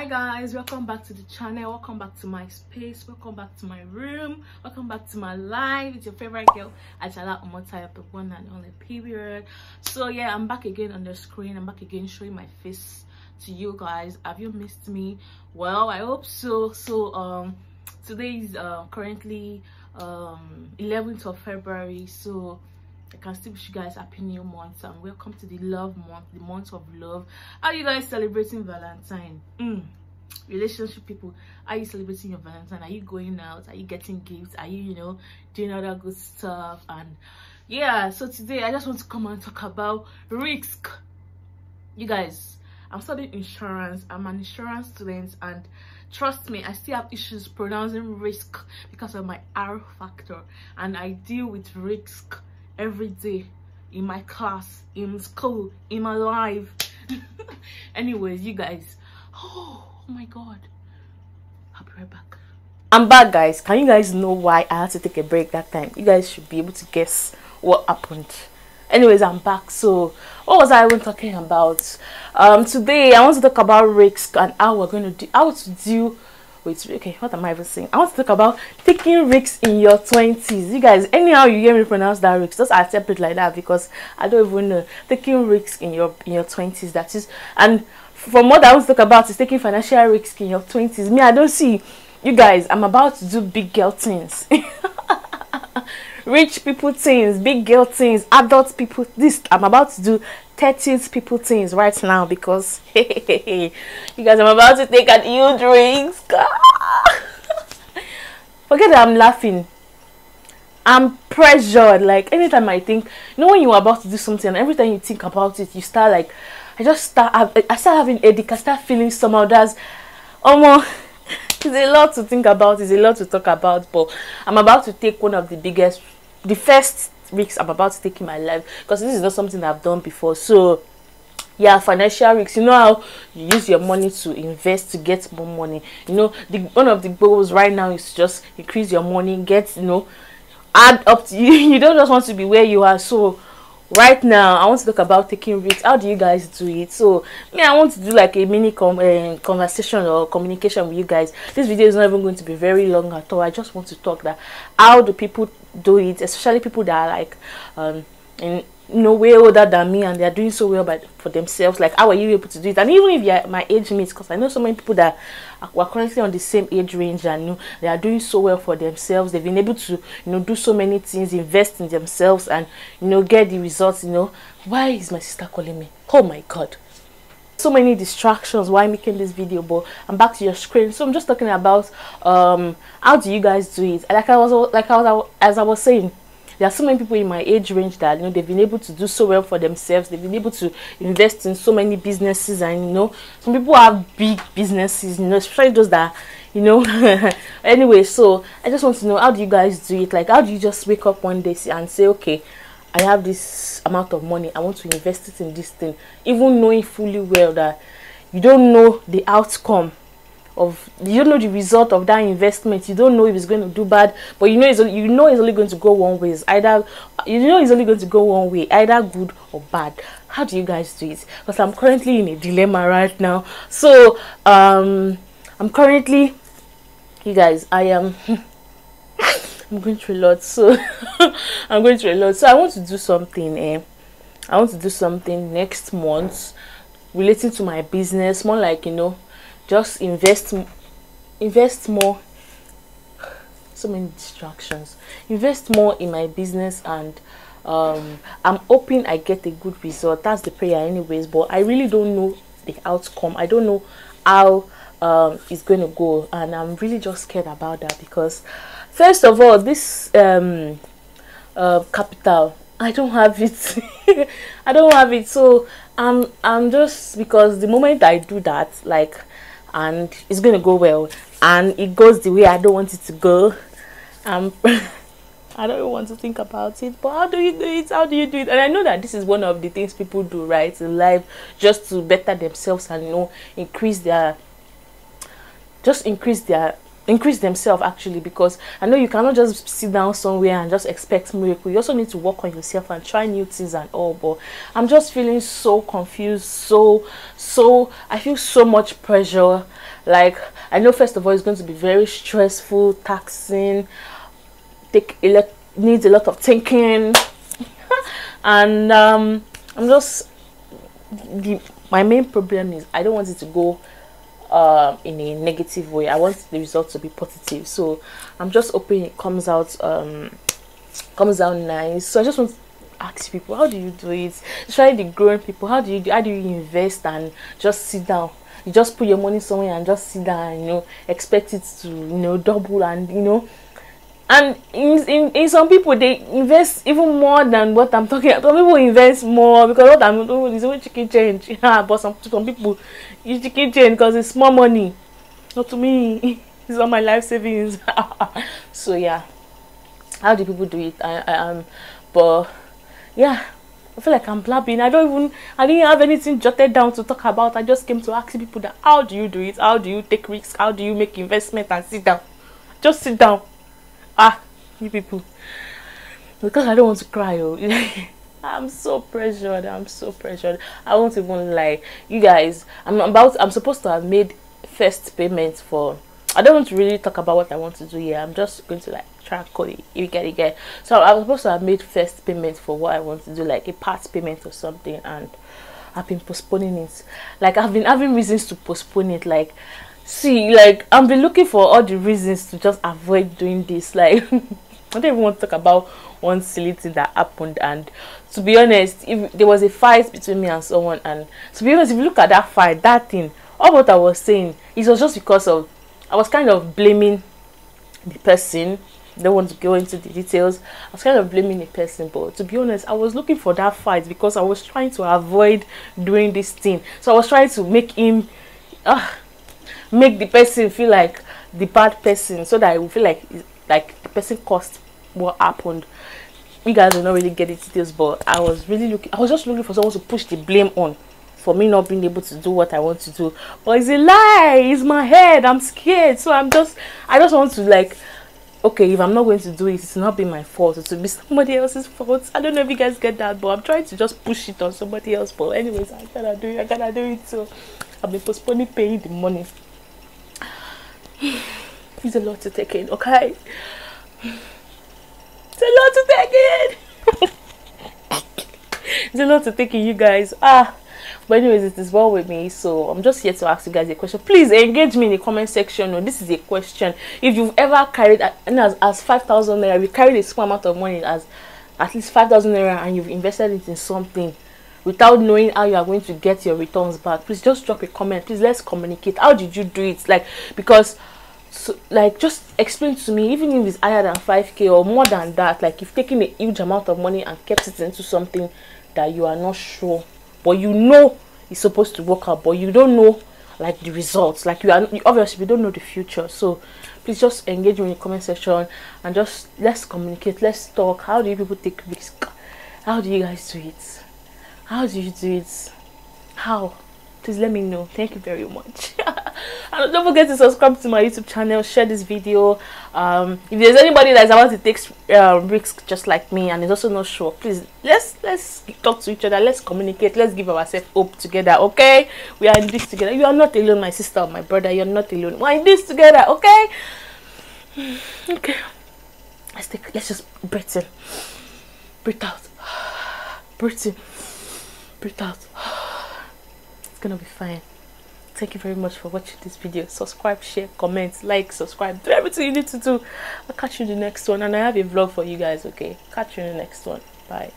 Hi guys, welcome back to the channel, welcome back to my space, welcome back to my room, welcome back to my life. It's your favorite girl, Ajala Omotaya, the one and only period. So yeah, I'm back again on the screen. I'm back again showing my face to you guys. Have you missed me? Well, I hope so. Today is currently 11th of February, so I can still wish you guys happy new month and welcome to the love month, the month of love. How are you guys celebrating Valentine? Relationship people, are you celebrating your Valentine? Are you going out? Are you getting gifts? Are you doing other good stuff? And yeah, so today I just want to come and talk about risk. You guys, I'm studying insurance. I'm an insurance student, and trust me, I still have issues pronouncing risk because of my R factor, and I deal with risk every day in my class, in school, in my life. Anyways, you guys, oh my god, I'll be right back. I'm back, guys. Can you guys know why I had to take a break that time? You guys should be able to guess what happened. Anyways, I'm back. So what was I even talking about? Today I want to talk about risk and how we're going to do, how to deal with, okay, what am I even saying? I want to talk about taking risks in your 20s. You guys, anyhow you hear me pronounce that risk, just accept it like that, because I don't even know. Taking risks in your 20s, that is. And from what I want to talk about is taking financial risk in your 20s. Me, I don't see. You guys, I'm about to do big girl things. Rich people things, big girl things, adult people. This I'm about to do 30s people things right now, because you guys, I'm about to take a huge risk. Forget that I'm laughing. I'm pressured. Like anytime I think, when you're about to do something, and every time you think about it, you start like, I start having headache. I start feeling somehow. That's it's a lot to think about, it's a lot to talk about, but I'm about to take one of the first risks I'm about to take in my life, because this is not something I've done before. So yeah, financial risks. You know how you use your money to invest to get more money. One of the goals right now is to just increase your money, get add up to you. You don't just want to be where you are. So right now I want to talk about taking risks. How do you guys do it? So I want to do like a mini conversation or communication with you guys. This video is not even going to be very long at all. I just want to talk that how do people do it, especially people that are like way older than me, and they are doing so well for themselves. Like, how are you able to do it? And even if you're my age mates, because I know so many people that are currently on the same age range, and they are doing so well for themselves. They've been able to do so many things, invest in themselves, and get the results. Why is my sister calling me? Oh my god, so many distractions while making this video. But I'm back to your screen. So I'm just talking about how do you guys do it? As I was saying, there are so many people in my age range that they've been able to do so well for themselves. They've been able to invest in so many businesses, and some people have big businesses, especially those that anyway. So I just want to know, how do you guys do it? Like, how do you just wake up one day and say, okay, I have this amount of money, I want to invest it in this thing, even knowing fully well that you don't know the outcome of, you don't know the result of that investment. You don't know if it's going to do bad, but it's only going to go one way. It's either it's only going to go one way, either good or bad. How do you guys do it? Because I'm currently in a dilemma right now. So I'm currently, you guys, I'm going through a lot. So I'm going through a lot. So I want to do something. I want to do something next month relating to my business, more like just invest more. So many distractions. Invest more in my business, and I'm hoping I get a good result. That's the prayer anyways, but I really don't know the outcome. I don't know how it's going to go, and I'm really just scared about that, because first of all, this capital, I don't have it. I don't have it. So I'm just, because the moment I do that, like, and it's gonna go well, and it goes the way I don't want it to go, I don't even want to think about it. But how do you do it? How do you do it? And I know that this is one of the things people do, right, in life, just to better themselves and increase their increase themselves actually, because I know you cannot just sit down somewhere and just expect miracle. You also need to work on yourself and try new things and all. But I'm just feeling so confused, so I feel so much pressure. Like, I know first of all it's going to be very stressful, taxing, needs a lot of thinking. And I'm just, my main problem is I don't want it to go in a negative way. I want the result to be positive, so I'm just hoping it comes out nice. So I just want to ask people, how do you do it? Especially the growing people, how do you invest and just sit down? You just put your money somewhere and just sit down and, you know, expect it to, you know, double, and you know. And in some people, they invest even more than what I'm talking about. Some people invest more because what I'm doing is only chicken change. Yeah, but some people use chicken change because it's small money. Not to me, it's all my life savings. So yeah, how do people do it? But yeah, I feel like I'm blabbing. I didn't have anything jotted down to talk about. I just came to ask people that, how do you do it? How do you take risks? How do you make investment and sit down? Just sit down. You people, because I don't want to cry. I'm so pressured. I won't even lie, you guys. I'm supposed to have made first payment for, I don't want to really talk about what I want to do here. I'm just going to like try and call it. You get. So I was supposed to have made first payment for what I want to do, like a part payment or something, and I've been postponing it. Like, I've been having reasons to postpone it. Like, see, like, I've been looking for all the reasons to just avoid doing this. Like, I don't even want to talk about one silly thing that happened. And to be honest, if there was a fight between me and someone, and to be honest, if you look at that fight, that thing, all what I was saying, it was just because of, I was kind of blaming the person. I don't want to go into the details. I was kind of blaming the person, but to be honest, I was looking for that fight because I was trying to avoid doing this thing. So I was trying to make him make the person feel like the bad person, so that I will feel like the person caused what happened. You guys will not really get the details, but I was just looking for someone to push the blame on for me not being able to do what I want to do. But it's a lie, it's my head, I'm scared. So I just want to, like, okay, if I'm not going to do it, it's not be my fault, it will be somebody else's fault. I don't know if you guys get that, but I'm trying to just push it on somebody else. But anyways, I gotta do it. So I've been postponing paying the money. It's a lot to take in, okay? It's a lot to take in. It's a lot to take in, you guys. But anyways, it is well with me. So I'm just here to ask you guys a question. Please engage me in the comment section. No, this is a question. If you've ever carried as 5,000 naira, you carried a small amount of money as at least 5,000 naira, and you've invested it in something without knowing how you are going to get your returns back, please just drop a comment. Please, let's communicate. How did you do it? Like, because like, just explain to me, even if it's higher than 5k or more than that, like, you've taken a huge amount of money and kept it into something that you are not sure, but you know it's supposed to work out, but you don't know like the results. Like, you obviously we don't know the future. So please just engage me in the comment section and just let's communicate, let's talk. How do you people take risk? How do you guys do it? How do you do it? How? Please let me know. Thank you very much. And don't forget to subscribe to my YouTube channel, share this video. If there's anybody that's about to take risks just like me and is also not sure, please let's talk to each other, let's communicate, let's give ourselves hope together. Okay, we are in this together. You are not alone, my sister or my brother. You're not alone. We're in this together. Okay. Okay, let's just breathe in, breathe out, breathe in, breathe out. It's gonna be fine. Thank you very much for watching this video. Subscribe, share, comment, like, subscribe, do everything you need to do. I'll catch you in the next one, and I have a vlog for you guys. Okay, catch you in the next one. Bye.